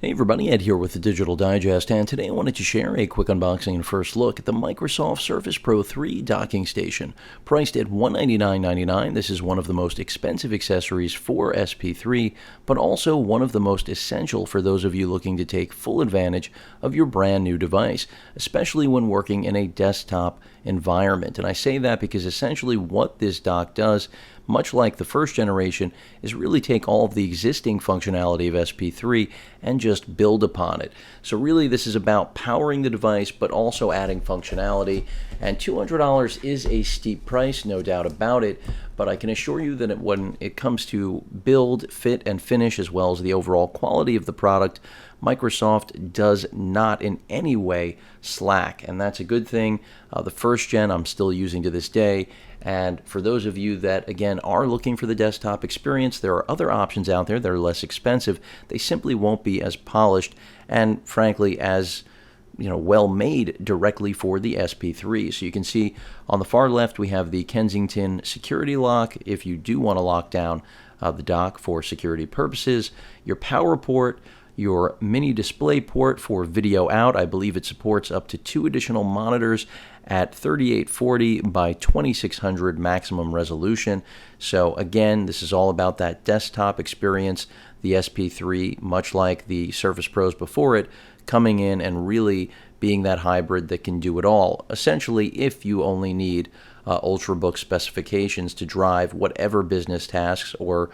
Hey everybody, Ed here with the Digital Digest, and today I wanted to share a quick unboxing and first look at the Microsoft Surface Pro 3 docking station. Priced at $199.99, this is one of the most expensive accessories for SP3, but also one of the most essential for those of you looking to take full advantage of your brand new device, especially when working in a desktop environment. And I say that because essentially what this dock does, much like the first generation, is really take all of the existing functionality of SP3 and just build upon it. So really this is about powering the device but also adding functionality, and $200 is a steep price, no doubt about it, but I can assure you that when it comes to build, fit, and finish, as well as the overall quality of the product, Microsoft does not in any way slack, and that's a good thing. The first gen I'm still using to this day, and for those of you that, again, are looking for the desktop experience, there are other options out there that are less expensive. They simply won't be as polished and, frankly, as well made directly for the SP3. So you can see on the far left we have the Kensington security lock if you do want to lock down the dock for security purposes, your power port, your mini display port for video out. I believe it supports up to 2 additional monitors at 3840 by 2600 maximum resolution. So again, this is all about that desktop experience. The SP3, much like the Surface Pros before it, coming in and really being that hybrid that can do it all. Essentially, if you only need Ultrabook specifications to drive whatever business tasks or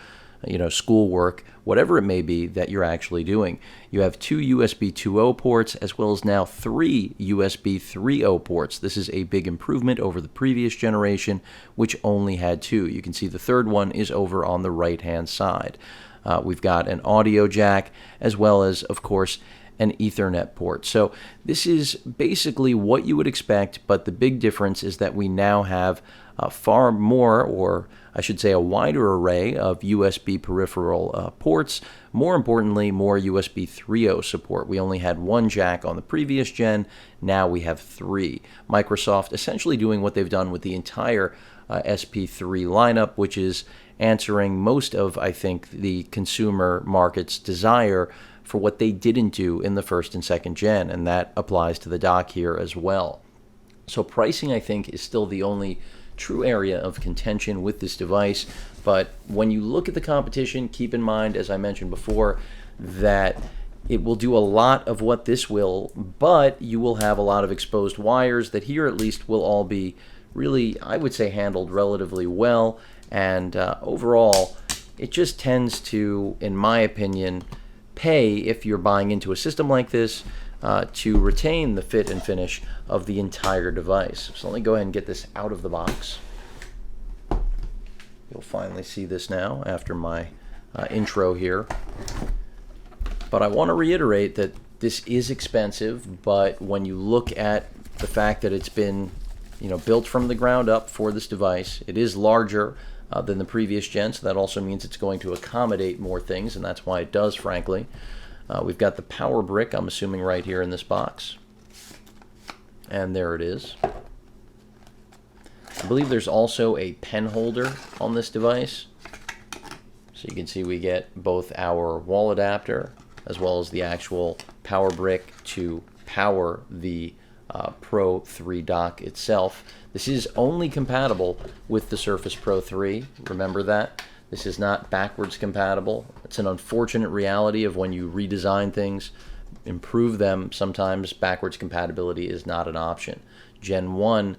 schoolwork, whatever it may be that you're actually doing. You have 2 USB 2.0 ports as well as now 3 USB 3.0 ports. This is a big improvement over the previous generation, which only had 2. You can see the third one is over on the right-hand side. We've got an audio jack as well as, of course, an Ethernet port. So this is basically what you would expect, but the big difference is that we now have far more, or I should say a wider array of USB peripheral ports. More importantly, more USB 3.0 support. We only had 1 jack on the previous gen, now we have 3. Microsoft essentially doing what they've done with the entire SP3 lineup, which is answering most of, I think, the consumer market's desire for what they didn't do in the first and second gen, and that applies to the dock here as well. So pricing, I think, is still the only true area of contention with this device, but when you look at the competition, keep in mind, as I mentioned before, that it will do a lot of what this will, but you will have a lot of exposed wires that here at least will all be really, I would say, handled relatively well, and overall it just tends to, in my opinion, pay if you're buying into a system like this to retain the fit and finish of the entire device. So let me go ahead and get this out of the box. You'll finally see this now after my intro here. But I want to reiterate that this is expensive, but when you look at the fact that it's been built from the ground up for this device, it is larger than the previous gen, so that also means it's going to accommodate more things, and that's why it does, frankly. We've got the power brick, I'm assuming, right here in this box. And there it is. I believe there's also a pen holder on this device. So you can see we get both our wall adapter as well as the actual power brick to power the Pro 3 dock itself. This is only compatible with the Surface Pro 3. Remember that. This is not backwards compatible. It's an unfortunate reality of when you redesign things, improve them, sometimes backwards compatibility is not an option. Gen 1,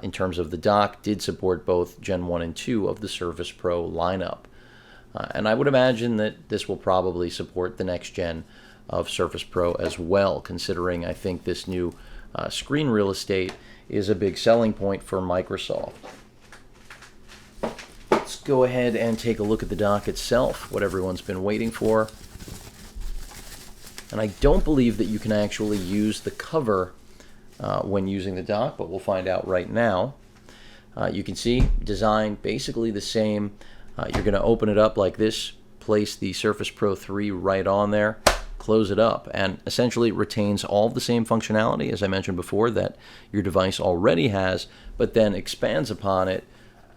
in terms of the dock, did support both Gen 1 and 2 of the Surface Pro lineup. And I would imagine that this will probably support the next gen of Surface Pro as well, considering I think this new screen real estate is a big selling point for Microsoft. Let's go ahead and take a look at the dock itself, what everyone's been waiting for. And I don't believe that you can actually use the cover when using the dock, but we'll find out right now. You can see design basically the same. You're going to open it up like this, place the Surface Pro 3 right on there, close it up, and essentially it retains all of the same functionality, as I mentioned before, that your device already has, but then expands upon it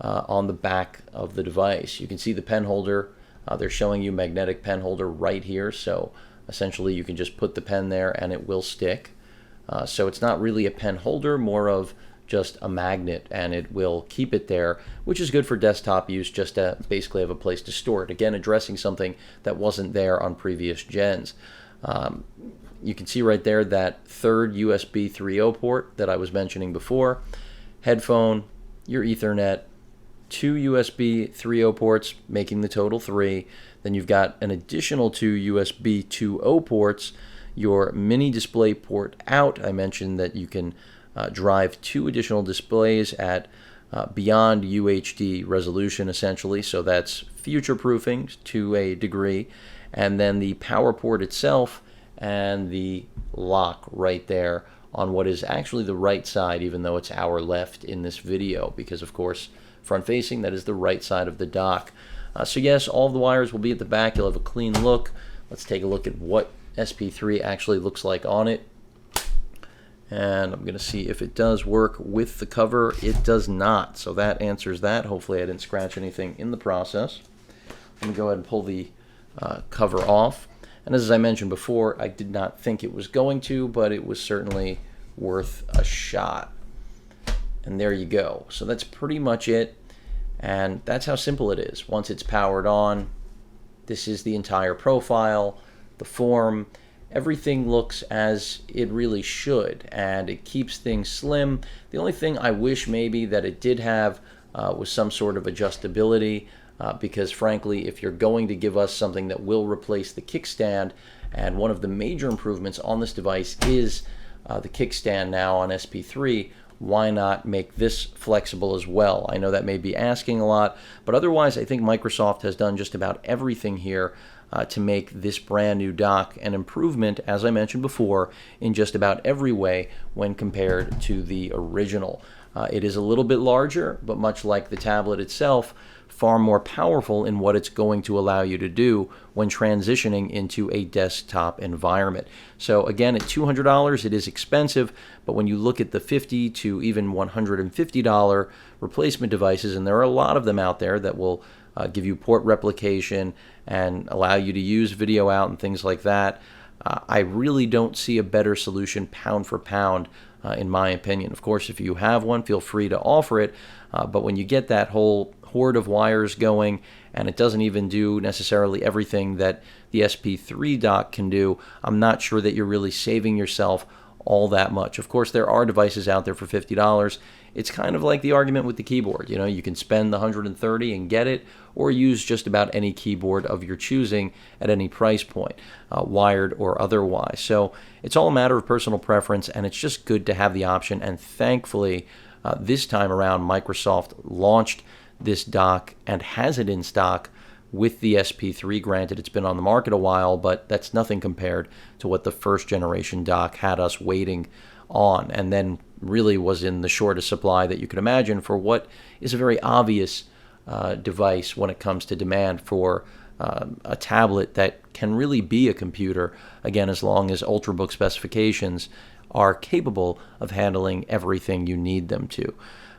on the back of the device. You can see the pen holder. They're showing you magnetic pen holder right here, so Essentially, you can just put the pen there and it will stick. So it's not really a pen holder, more of just a magnet, and it will keep it there, which is good for desktop use, just to basically have a place to store it. Again, addressing something that wasn't there on previous gens. You can see right there that third USB 3.0 port that I was mentioning before. Headphone, your Ethernet, 2 USB 3.0 ports, making the total 3. Then you've got an additional 2 USB 2.0 ports, your mini display port out. I mentioned that you can drive 2 additional displays at beyond UHD resolution, essentially, so that's future-proofing to a degree. And then the power port itself and the lock right there on what is actually the right side, even though it's our left in this video, because of course front-facing, that is the right side of the dock. So yes, all of the wires will be at the back. You'll have a clean look. Let's take a look at what SP3 actually looks like on it. And I'm going to see if it does work with the cover. It does not, so that answers that. Hopefully I didn't scratch anything in the process. Let me go ahead and pull the cover off. And as I mentioned before, I did not think it was going to, but it was certainly worth a shot. And there you go. So that's pretty much it. And that's how simple it is. Once it's powered on, this is the entire profile, the form. Everything looks as it really should, and it keeps things slim. The only thing I wish maybe that it did have was some sort of adjustability, because frankly, if you're going to give us something that will replace the kickstand, and one of the major improvements on this device is the kickstand now on SP3, why not make this flexible as well? I know that may be asking a lot, but otherwise I think Microsoft has done just about everything here to make this brand new dock an improvement, as I mentioned before, in just about every way when compared to the original. It is a little bit larger, but much like the tablet itself, far more powerful in what it's going to allow you to do when transitioning into a desktop environment. So again, at $200, it is expensive, but when you look at the $50 to even $150 replacement devices, and there are a lot of them out there that will give you port replication and allow you to use video out and things like that, I really don't see a better solution pound for pound, in my opinion. Of course, if you have one, feel free to offer it, but when you get that whole horde of wires going, and it doesn't even do necessarily everything that the SP3 dock can do, I'm not sure that you're really saving yourself all that much. Of course, there are devices out there for $50. It's kind of like the argument with the keyboard. You know, you can spend the $130 and get it, or use just about any keyboard of your choosing at any price point, wired or otherwise. So it's all a matter of personal preference, and it's just good to have the option. And thankfully, this time around, Microsoft launched this dock and has it in stock with the SP3. Granted, it's been on the market a while, but that's nothing compared to what the first generation dock had us waiting on, and then really was in the shortest supply that you could imagine for what is a very obvious device when it comes to demand for a tablet that can really be a computer, again, as long as Ultrabook specifications are capable of handling everything you need them to.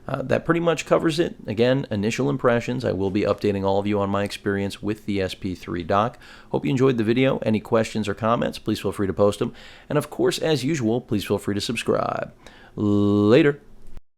That pretty much covers it. Again, initial impressions. I will be updating all of you on my experience with the SP3 dock. Hope you enjoyed the video. Any questions or comments, please feel free to post them. And of course, as usual, please feel free to subscribe. Later.